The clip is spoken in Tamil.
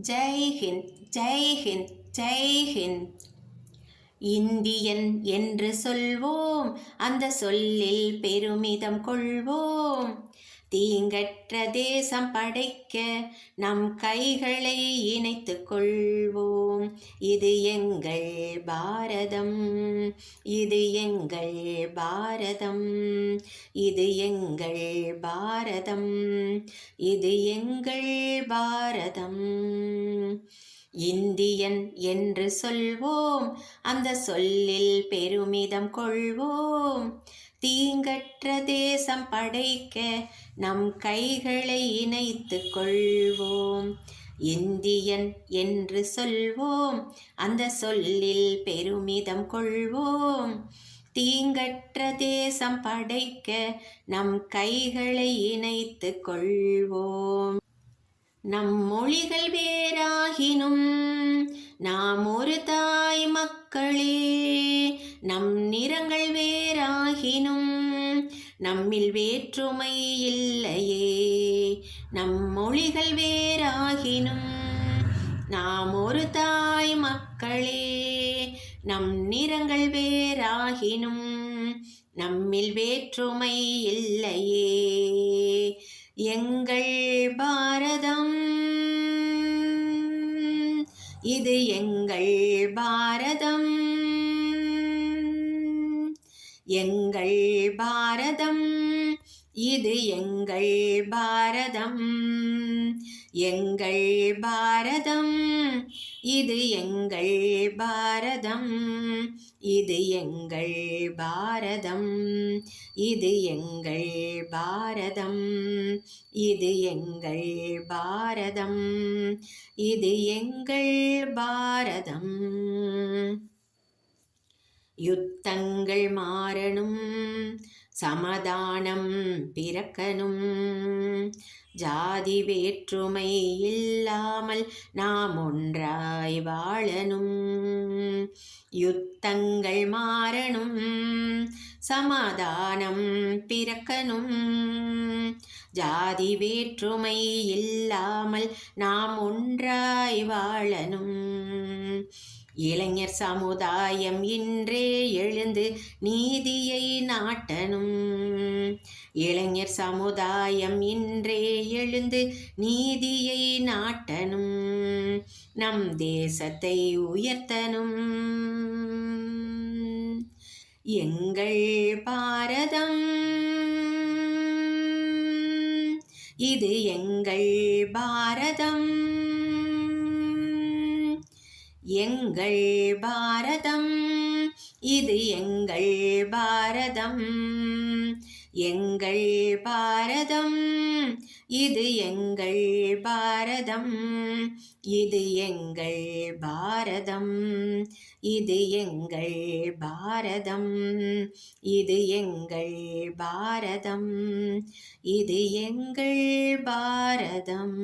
ஜெய் ஹிந்த், ஜெய் ஹிந்த், ஜெய் ஹிந்த். இந்தியன் என்று சொல்வோம், அந்த சொல்லில் பெருமிதம் கொள்வோம். தீங்கற்ற தேசம் படைக்க நம் கைகளை இணைத்துக் கொள்வோம். இது எங்கள் பாரதம், இது எங்கள் பாரதம், இது எங்கள் பாரதம், இது எங்கள் பாரதம். இந்தியன் என்று சொல்வோம், அந்த சொல்லில் பெருமிதம் கொள்வோம். தீங்கற்ற தேசம் படைக்க நம் கைகளை இணைத்துக் கொள்வோம். இந்தியன் என்று சொல்வோம், அந்த சொல்லில் பெருமிதம் கொள்வோம். தீங்கற்ற தேசம் படைக்க நம் கைகளை இணைத்துக் கொள்வோம். நம் மொழிகள் வேறாகினும் நாம் ஒரு தாய் மக்களே. நம் நிறங்கள் வேறாகினும் நம்மில் வேற்றுமை இல்லையே. நம் மொழிகள் வேறாகினும் நாம் ஒரு தாய் மக்களே. நம் நிறங்கள் வேறாகினும் நம்மில் வேற்றுமை இல்லையே. எங்கள் பாரதம், இது எங்கள் பாரதம், எங்கள் பாரதம், இது எங்கள் பாரதம், எங்கள் பாரதம், இது எங்கள் பாரதம், இது எங்கள் பாரதம், இது எங்கள் பாரதம், இது எங்கள் பாரதம், இது எங்கள் பாரதம். யுத்தங்கள் மாறணும், சமாதானம் பிறக்கணும். ஜாதி வேற்றுமை இல்லாமல் நாம் ஒன்றாய் வாழணும். யுத்தங்கள் மாறணும், சமாதானம் பிறக்கணும். ஜாதி வேற்றுமை இல்லாமல் நாம் ஒன்றாய் வாழணும். இளைஞர் சமுதாயம் இன்றே எழுந்து நீதியை நாட்டணும். இளைஞர் சமுதாயம் இன்றே எழுந்து நீதியை நாட்டணும். நம் தேசத்தை உயர்த்தணும். எங்கள் பாரதம், இது எங்கள் பாரதம், எங்கள் பாரதம், இது எங்கள் பாரதம், எங்கள் பாரதம், இது எங்கள் பாரதம், இது எங்கள் பாரதம், இது எங்கள் பாரதம், இது எங்கள் பாரதம், இது எங்கள் பாரதம்.